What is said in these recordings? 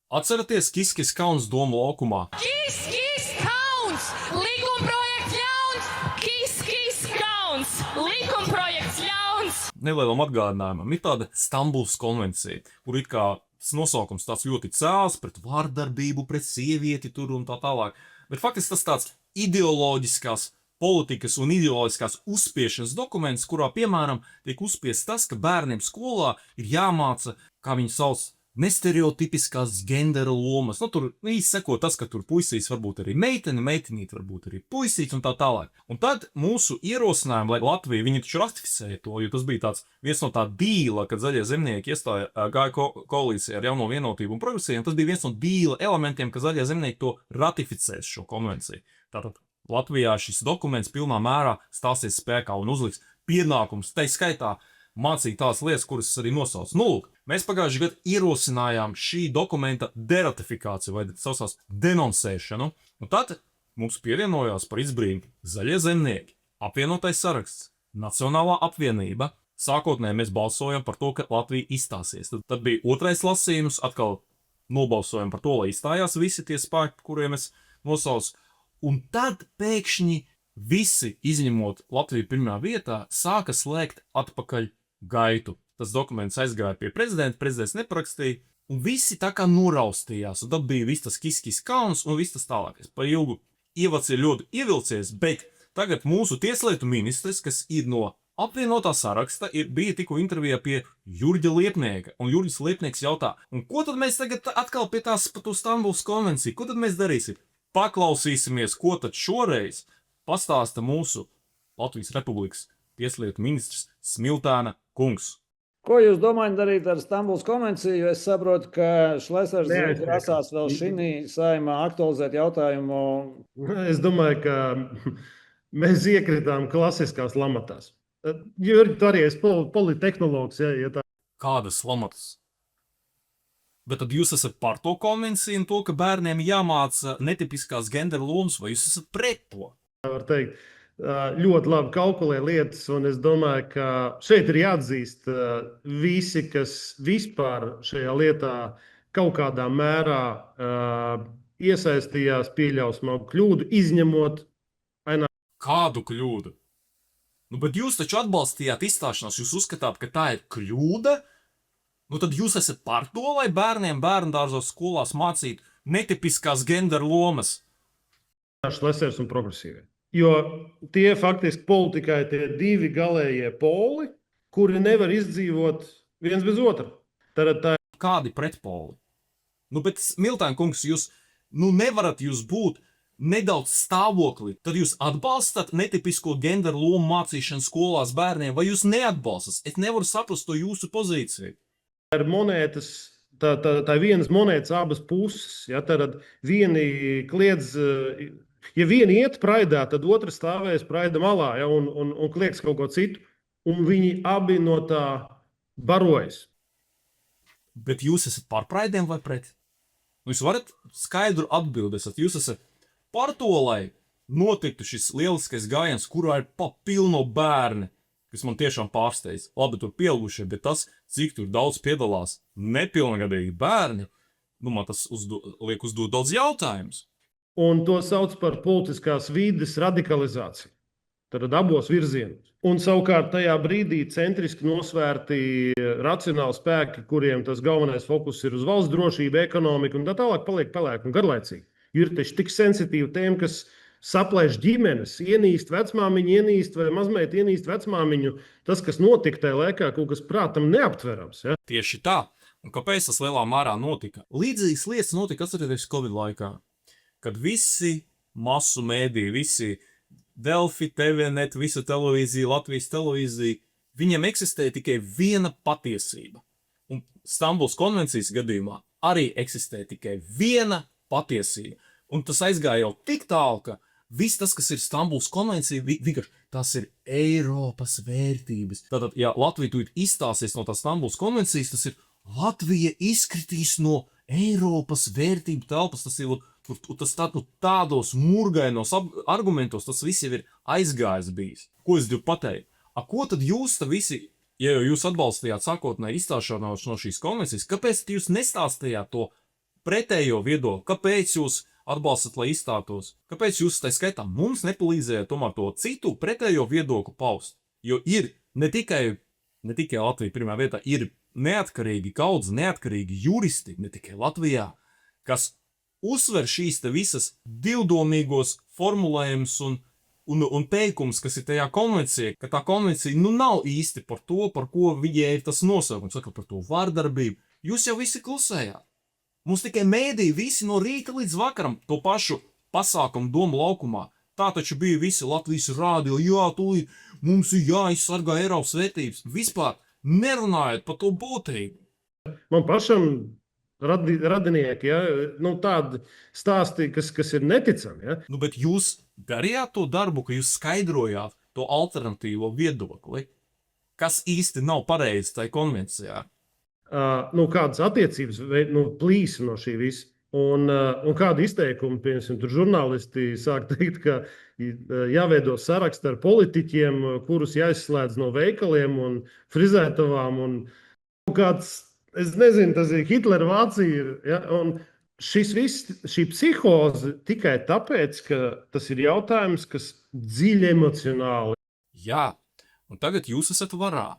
Atceraties Kiskis kauns Domu laukumā? Kiskis kauns! Likumprojekts ļauns! Kiskis kauns! Likumprojekts ļauns! Nelielam atgādinājumam ir tāda Stambulas konvencija, kur it kā tas nosaukums tāds ļoti cēls pret vārdarbību, pret sievieti tur un tā tālāk. Bet faktiski tas tāds ideoloģiskās politikas un ideoloģiskās uzspiešanas dokuments, kurā, piemēram, tiek uzspiests tas, ka bērniem skolā ir jāmāca, kā viņi sauc, nestereotipiskās gendera lomas. Tur īsti seko tas, ka tur puisīs varbūt arī meitene, meitenīt varbūt arī puisīts un tā tālāk. Un tad mūsu ierosinājumi, lai Latvija, viņi taču ratificēja to, jo tas bija tāds viens no tā dīla, kad zaļie zemnieki gāja koalīcijā ar Jauno vienotību un progresiju, un tas bija viens no dīla elementiem, ka zaļie zemnieki to ratificēs šo konvenciju. Tātad Latvijā šis dokuments pilnā mērā stāsies spēkā un uzliks pienākums, tai skaitā mācīt tās lietas, kuras arī nosauc. Lūk, mēs pagājušajā gadā ierosinājām šī dokumenta deratifikāciju vai saucās denonsēšanu, un tad mums pievienojās par izbrīnu zaļie zemnieki, apvienotais saraksts, Nacionālā apvienība. Sākotnēji mēs balsojam par to, ka Latvija izstāsies. Tad bija otrais lasījums, atkal nobalsojam par to, lai izstājās visi tie spēki, kuriem es nosaucu. Un tad pēkšņi visi, izņemot Latviju pirmā vietā, sāka slēgt atpakaļ gaitu. Tas dokuments aizgāja pie prezidenta, prezidents neparakstīja, un visi tā kā noraustījās, un tad bija viss tas Kiskis kauns un viss tas tālākais. Par ilgu ievads ir ļoti ievilcies, bet tagad mūsu tieslietu ministrs, kas ir no apvienotā saraksta, bija tikko intervijā pie Jurģa Liepnieka, un Jurģis Liepnieks jautā, un ko tad mēs tagad atkal pie tās par to Stambulas konvenciju, ko tad mēs darīsim? Paklausīsimies, ko tad šoreiz pastāsta mūsu Latvijas Republikas tieslietu ministrs Smiltēna kungs. Ko jūs domājat darīt ar Stambulas konvenciju? Es saprotu, ka Šlesers grasās vēl šī saimā aktualizēt jautājumu. Es domāju, ka mēs iekritām klasiskās lamatās. Jurgi, tu arī esi politehnologs. Ja tā. Kādas lamatas? Bet tad jūs esat par to konvenciju un to, ka bērniem jāmāca netipiskās gendera lomas, vai jūs esat pret to? Var teikt, ļoti labi kalkulē lietas, un es domāju, ka šeit ir jāatzīst visi, kas vispār šajā lietā kaut kādā mērā iesaistījās, pieļaus smagu kļūdu, izņemot ainā. Kādu kļūdu? Bet jūs taču atbalstījāt izstāšanos, jūs uzskatāt, ka tā ir kļūda? Tad jūs esat par to, lai bērniem bērndārzos skolās mācītu netipiskās gendera lomas? Šlesers un progresīvie. Jo tie faktiski politikai tie divi galējie poli, kuri nevar izdzīvot viens bez otra. Tā... Kādi pretpoli? Bet Smiltēna kungs, jūs nevarat jūs būt nedaudz stāvoklī, tad jūs atbalstat netipisko gendera lomu mācīšanu skolās bērniem, vai jūs neatbalstat? Es nevaru saprast to jūsu pozīciju. Ir monētas, tā vienas monētas abas puses. Ja, tad vieni kliedz, ja vieni iet praidā, tad otrs stāvēs praida malā, ja, un kliedz kaut ko citu, un viņi abi no tā barojas. Bet jūs esat par praidiem vai pret? Jūs varat skaidru atbildēt, jūs esat par to, lai notiktu šis lieliskais gājiens, kurā ir pa pilno bērni, kas man tiešām pārsteidz. Labi, tur pieaugušie, bet tas, cik tur daudz piedalās nepilngadīgi bērni, man tas liek uzdot daudz jautājumus. Un to sauc par politiskās vides radikalizāciju. Tad abos virzienos. Un savukārt tajā brīdī centriski nosvērti racionāli spēki, kuriem tas galvenais fokus ir uz valsts drošību, ekonomiku un tā tālāk paliek pelēki un garlaicīgi. Ir taču tik sensitīva tēma, kas saplēš ģimenes, ienīst vecmāmiņu, ienīst vai mazmeitu ienīst vecmāmiņu. Tas, kas notika tajā laikā, kaut kas prātam neaptverams. Ja? Tieši tā. Un kāpēc tas lielā mērā notika? Līdzīgas lietas notika, atcerieties, Covid laikā, kad visi masu mēdī, visi Delfi, TVNet, visa televīzija, Latvijas televīzija, viņiem eksistēja tikai viena patiesība. Un Stambulas konvencijas gadījumā arī eksistēja tikai viena patiesība. Un tas aizgāja jau tik tālu, ka viss tas, kas ir Stambulas konvencija, vienkārši tas ir Eiropas vērtības. Tātad, ja Latvija tūlīt izstāsies no tās Stambulas konvencijas, tas ir Latvija izkritīs no Eiropas vērtību telpas. Tas ir tādos murgainos argumentos, tas viss jau ir aizgājis bijis. Ko es gribu pateikt? Ko tad jūs visi, ja jūs atbalstījāt sākotnēji izstāšanos no šīs konvencijas, kāpēc jūs nestāstījāt to pretējo viedokli, kāpēc jūs atbalstat, lai izstātos, kāpēc jūs tā skaitā mums nepalīdzējat tomēr to citu pretējo viedokli paust. Jo ir ne tikai Latvija pirmā vietā, ir neatkarīgi, daudz neatkarīgi juristi, ne tikai Latvijā, kas uzsver šīs te visas divdomīgos formulējumus un teikums, kas ir tajā konvencijā, ka tā konvencija nav īsti par to, par ko viņai ir tas nosaukums, saka par to vārdarbību. Jūs jau visi klusējāt. Mums tikai mēdīja visi no rīta līdz vakaram to pašu pasākumu Domu laukumā. Tā taču bija visi Latvijas rādio, jā, tūlīt mums ir jāizsargā Eiropas vērtības. Vispār nerunājot par to būtību. Man pašam radinieki, ja, tādi stāsti, kas ir neticami. Ja. Bet jūs darījāt to darbu, ka jūs skaidrojāt to alternatīvo viedokli, kas īsti nav pareizi tajā konvencijā. Kādas attiecības plīsa no šī visa. Un kādi izteikumi, piemēram, tur žurnālisti sāk teikt, ka jāveido saraksti ar politiķiem, kurus jāizslēdz no veikaliem un frizētavām. Un kāds, es nezinu, tas ir Hitlera Vācija. Ja? Un šī psihoze tikai tāpēc, ka tas ir jautājums, kas dziļi emocionāli. Jā, un tagad jūs esat varā.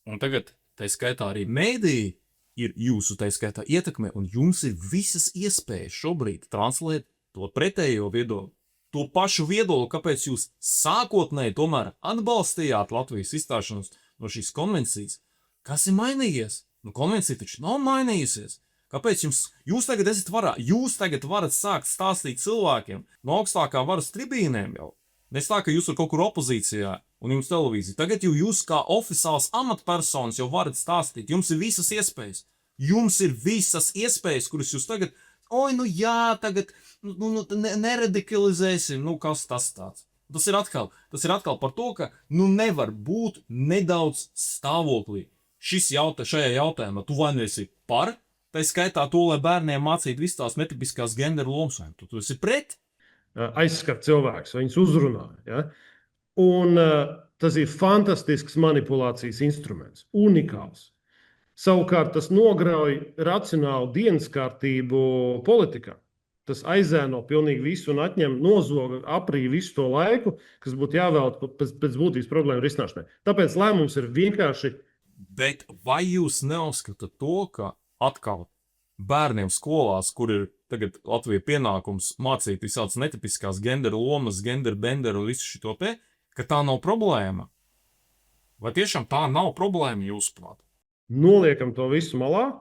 Un tagad, tā skaitā arī mēdīji, ir jūsu tā skaitā ietekme, un jums ir visas iespējas šobrīd translēt to pretējo viedokli. To pašu viedokli, kāpēc jūs sākotnēji tomēr atbalstījāt Latvijas izstāšanos no šīs konvencijas. Kas ir mainījies? Konvencija taču nav mainījusies. Kāpēc jūs tagad esat varā? Jūs tagad varat sākt stāstīt cilvēkiem no augstākā varas tribīnēm jau. Nes tā, ka jūs ir kaut kur opozīcijā un jums televīzija. Tagad jau jūs kā oficiāls amatpersonas jau varat stāstīt. Jums ir visas iespējas. Jums ir visas iespējas, kuras jūs tagad, tagad neradikalizēsim. Kas tas tāds? Tas ir atkal par to, ka nevar būt nedaudz stāvoklī. Šajā jautājumā tu vai nu esi par, tā skaitā to, lai bērniem mācītu visas tās netipiskās genderu lomas, vai tu esi pret? Aizskar cilvēks, viņus uzrunā. Ja? Un tas ir fantastisks manipulācijas instruments, unikāls. Savukārt tas nograuj racionālu dienas kārtību politikā. Tas aizēno pilnīgi visu un atņem nozoga aprī visu to laiku, kas būtu jāvēlta pēc būtības problēmu risināšanai. Tāpēc lēmums ir vienkārši. Bet vai jūs neuzskatāt to, ka atkal bērniem skolās, kur ir tagad Latvija pienākums mācīt visādas netipiskās genderu lomas, genderu benderu un visu šito ka tā nav problēma? Vai tiešām tā nav problēma jūsuprāt? Noliekam to visu malā,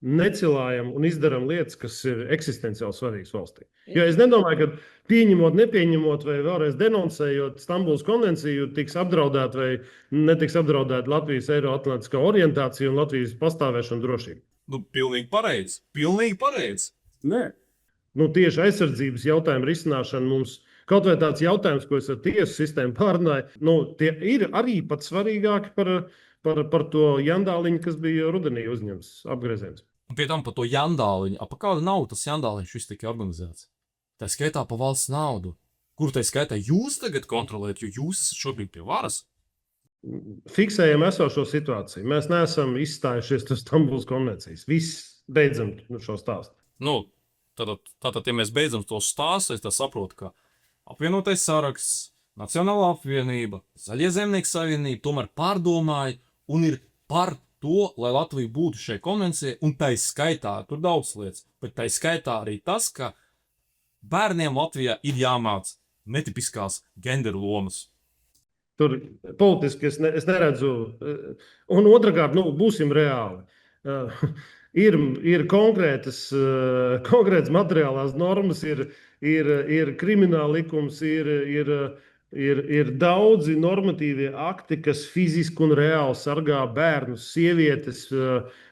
necilājam un izdaram lietas, kas ir eksistenciāli svarīgas valstī. Jo es nedomāju, ka pieņemot, nepieņemot vai vēlreiz denoncējot Stambulas konvenciju, tiks apdraudēta vai netiks apdraudēta Latvijas eiroatlantiskā orientācija un Latvijas pastāvēšana drošība. Pilnīgi pareizi. Pilnīgi pareizi. Nē. Tieši aizsardzības jautājumu risināšana mums, kaut vai tāds jautājums, ko es ar tiesu sistēmu pārunāju, tie ir arī pat svarīgāki par to jandāliņu, kas bija rudenī uzņemts apgrieziens. Un pie tam par to jandāliņu. Pa kādu naudu tas jandāliņš viss tika organizēts? Tā skaitā pa valsts naudu. Kur tā skaitā jūs tagad kontrolēt, jo jūs esat šobrīd pie varas? Fiksējam esošo situāciju. Mēs neesam izstājušies no Stambulas konvencijas. Viss, beidzam šo stāstu. Tātad, ja mēs beidzam to stāstu, es saprotu, ka apvienotais saraksts, Nacionālā apvienība, Zaļie zemnieku savienība tomēr pārdomāja un ir par to, lai Latvija būtu šai konvencijai, un tai skaitā, tur daudz lietas, bet tai skaitā arī tas, ka bērniem Latvijā ir jāmāc netipiskās genderu lomas. Tur politiski es neredzu, un otrkārt, būsim reāli. Ir konkrētas materiālās normas, ir krimināla likums, ir daudzi normatīvie akti, kas fiziski un reāli sargā bērnus, sievietes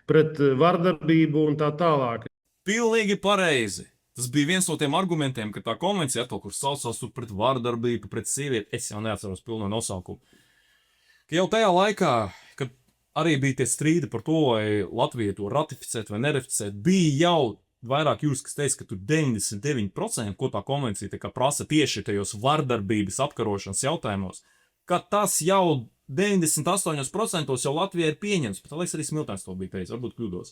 pret vardarbību un tā tālāk. Pilnīgi pareizi. Tas bija viens no tiem argumentiem, ka tā konvencija atkal, kur saucās pret vardarbību, pret sievieti, es jau neatceros pilno nosaukumu. Ka jau tajā laikā, kad arī bija tie strīdi par to, vai Latvija to ratificēt vai neratificēt, bija jau vairāk jūras, kas teica, ka tur 99%, ko tā konvencija prasa tieši tajos vardarbības apkarošanas jautājumos, ka tas jau 98% jau Latvijā ir pieņemts. Pat liekas, arī Smiltēns to bija teicis, varbūt kļūdos.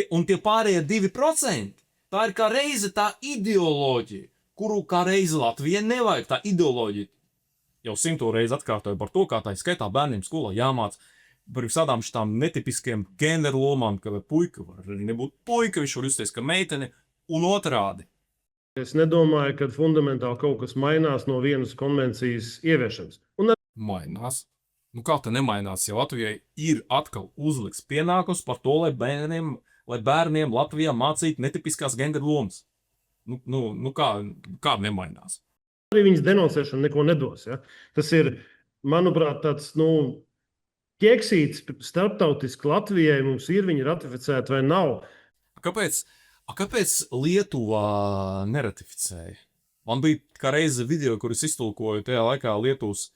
Un tie pārējie 2%, Tā ir kā reize tā ideoloģija, kuru kā reize Latvijai nevajag. Tā ideoloģija jau 100 reizi atkārtoja par to, kā tā ir skaitā bērniem skolā jāmāc par visādām šitām netipiskiem genderu lomām, ka puika var arī nebūt puika, viņš var justies kā meitene un otrādi. Es nedomāju, ka fundamentāli kaut kas mainās no vienas konvencijas ieviešanas. Un Mainās. Nu kā te nemainās, ja Latvijai ir atkal uzliks pienākums par to, lai bērniem Latvijā mācītu netipiskās genderu lomas. Kā nemainās? arī viņas denoncēšana neko nedos. Ja? Tas ir, manuprāt, tāds, ķeksīts starptautiski Latvijai, mums ir viņi ratificēti vai nav. Kāpēc Lietuva neratificēja? Man bija kā reize video, kur es iztulkoju tajā laikā Lietuvas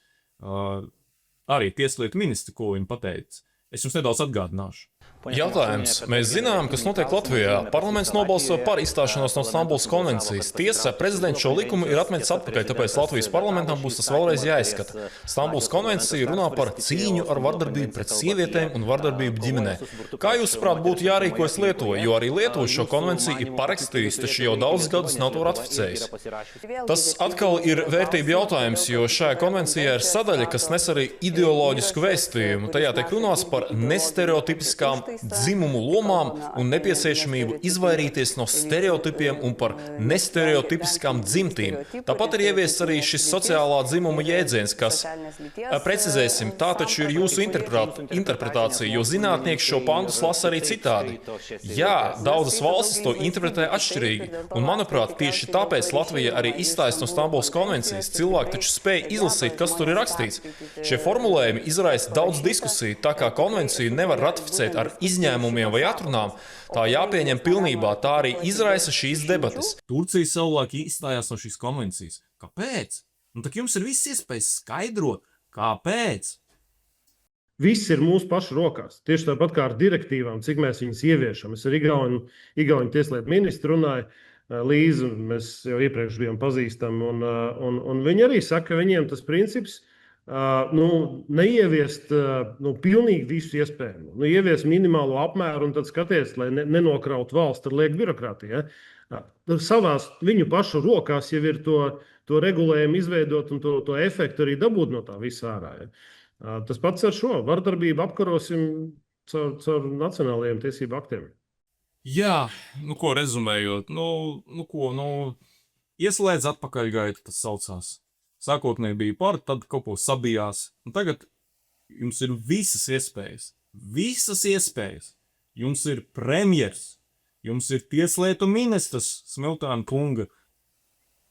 arī tieslietu ministri, ko viņi pateica. Es jums nedaudz atgādināšu. Jautājums. Mēs zinām, kas notiek Latvijā. Parlaments nobalso par izstāšanos no Stambulas konvencijas. Tiesa, prezidents šo likumu ir atmetis atpakaļ, tāpēc Latvijas parlamentam būs tas vēlreiz jāizskata. Stambulas konvencija runā par cīņu ar vardarbību pret sievietēm un vardarbību ģimenē. Kā jūs, prāt, būtu jārīkojas Lietuvai, jo arī Lietuva šo konvenciju ir parakstījusi, taču jau daudzus gadus nav to ratificējusi? Tas atkal ir vērtību jautājums, jo šajā konvencijā ir sadaļa, kas nes arī ideoloģisku vēstījumu. Tajā tiek runāts par nestereotipiskām dzimumu lomām un nepieciešamību izvairīties no stereotipiem un par nestereotipiskām dzimtīm. Tāpat ir ieviests arī šis sociālā dzimuma jēdziens, kas, precizēsim, tā taču ir jūsu interpretācija, jo zinātnieki šo pantus lasa arī citādi. Jā, daudzas valstis to interpretē atšķirīgi, un, manuprāt, tieši tāpēc Latvija arī izstājas no Stambulas konvencijas. Cilvēki taču spēja izlasīt, kas tur ir rakstīts. Šie formulējumi izraisa daudz diskusiju, tā kā konvenciju nevar ratificēt ar izņēmumiem vai atrunām, tā jāpieņem pilnībā, tā arī izraisa šīs debates. Turcija savulaik izstājās no šīs konvencijas. Kāpēc? Tak jums ir viss iespējas skaidrot, kāpēc? Viss ir mūsu pašu rokās. Tieši tāpat kā ar direktīvām, cik mēs viņas ieviešam. Es ar Igauņu tieslietu ministru runāju, Līzu, mēs jau iepriekš bijām pazīstami, un viņi arī saka, ka viņiem tas princips neieviest pilnīgi visu iespējamo. Ieviest minimālo apmēru un tad skaties, lai nenokraut valsts ar lieku birokrātiju. Ja? Savās viņu pašu rokās jau ir to regulējumu izveidot un to efektu arī dabūt no tā visā ārā. Ja? Tas pats ar šo vardarbību apkarosim caur nacionālajiem tiesību aktiem. Jā, ko rezumējot, ieslēdz atpakaļgaitu, tas saucās. Sākotnēji bija par, tad kaut ko sabijās. Un tagad jums ir visas iespējas. Visas iespējas. Jums ir premjers. Jums ir tieslietu ministrs Smiltāna kunga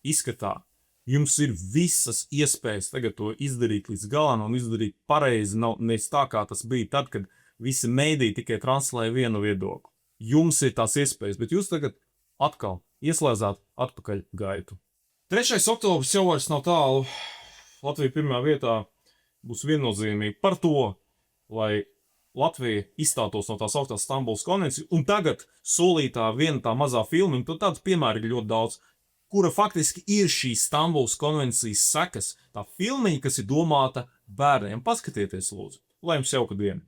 izskatā. Jums ir visas iespējas tagad to izdarīt līdz galam un izdarīt pareizi. Nav nevis tā, kā tas bija tad, kad visi mēdī tikai translēja vienu viedokli. Jums ir tās iespējas, bet jūs tagad atkal ieslēdzāt atpakaļ gaitu. 3. oktobris jau vairs nav tālu. Latvija pirmā vietā būs viennozīmīgi par to, lai Latvija izstātos no tās augstās Stambulas konvencijas, un tagad solītā viena tā mazā filma, un tādas piemēri ir ļoti daudz, kura faktiski ir šīs Stambulas konvencijas sekas. Tā filmiņa, kas ir domāta bērniem. Paskatieties, lūdzu, lai jums jauka diena.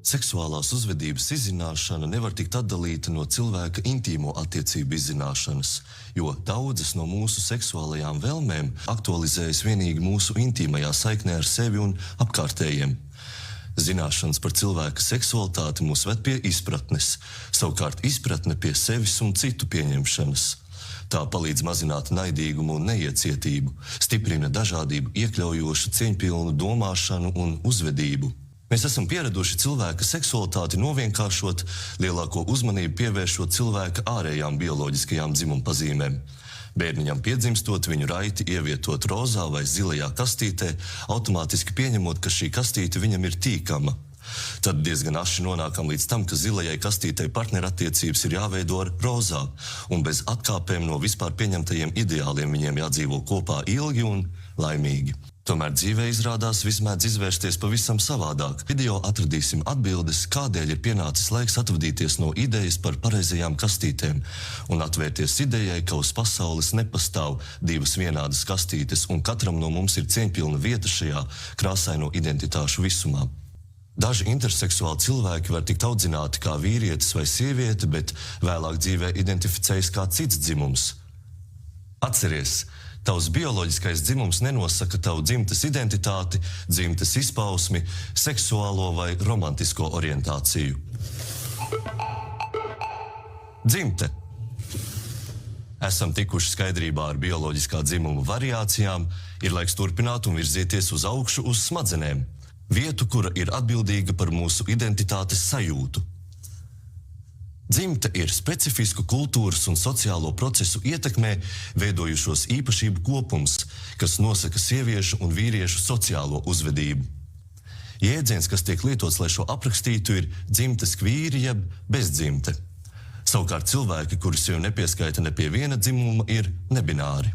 Seksuālās uzvedības izzināšana nevar tikt atdalīta no cilvēka intīmo attiecību izzināšanas, jo daudzas no mūsu seksuālajām vēlmēm aktualizējas vienīgi mūsu intīmajā saiknē ar sevi un apkārtējiem. Zināšanas par cilvēka seksualitāti mūs ved pie izpratnes, savukārt izpratne pie sevis un citu pieņemšanas. Tā palīdz mazināt naidīgumu un neiecietību, stiprina dažādību, iekļaujošu, cieņpilnu domāšanu un uzvedību. Mēs esam pieraduši cilvēka seksualitāti novienkāršot, lielāko uzmanību pievēršot cilvēka ārējām bioloģiskajām dzimumpazīmēm. Bērniņam piedzimstot, viņu raiti ievietot rozā vai zilajā kastītē, automātiski pieņemot, ka šī kastīte viņam ir tīkama. Tad diezgan aši nonākam līdz tam, ka zilajai kastītei partnerattiecības ir jāveido ar rozā, un bez atkāpēm no vispār pieņemtajiem ideāliem viņiem jādzīvo kopā ilgi un laimīgi. Tomēr dzīvē izrādās vismēdz izvērsties pavisam savādāk. Video atradīsim atbildes, kādēļ ir pienācis laiks atvadīties no idejas par pareizajām kastītēm un atvērties idejai, ka uz pasaules nepastāv divas vienādas kastītes un katram no mums ir cieņpilna vieta šajā krāsaino identitāšu visumā. Daži interseksuāli cilvēki var tikt audzināti kā vīrietis vai sieviete, bet vēlāk dzīvē identificējas kā cits dzimums. Atceries, tavs bioloģiskais dzimums nenosaka tavu dzimtes identitāti, dzimtes izpausmi, seksuālo vai romantisko orientāciju. Dzimte. Esam tikuši skaidrībā ar bioloģiskā dzimuma variācijām, ir laiks turpināt un virzieties uz augšu uz smadzenēm. Vietu, kura ir atbildīga par mūsu identitātes sajūtu. Dzimte ir specifisku kultūras un sociālo procesu ietekmē veidojušos īpašību kopums, kas nosaka sieviešu un vīriešu sociālo uzvedību. Jēdziens, kas tiek lietots, lai šo aprakstītu, ir dzimtes kvīri jeb bezdzimte. Savukārt cilvēki, kuri sev nepieskaita ne pie viena dzimuma, ir nebināri.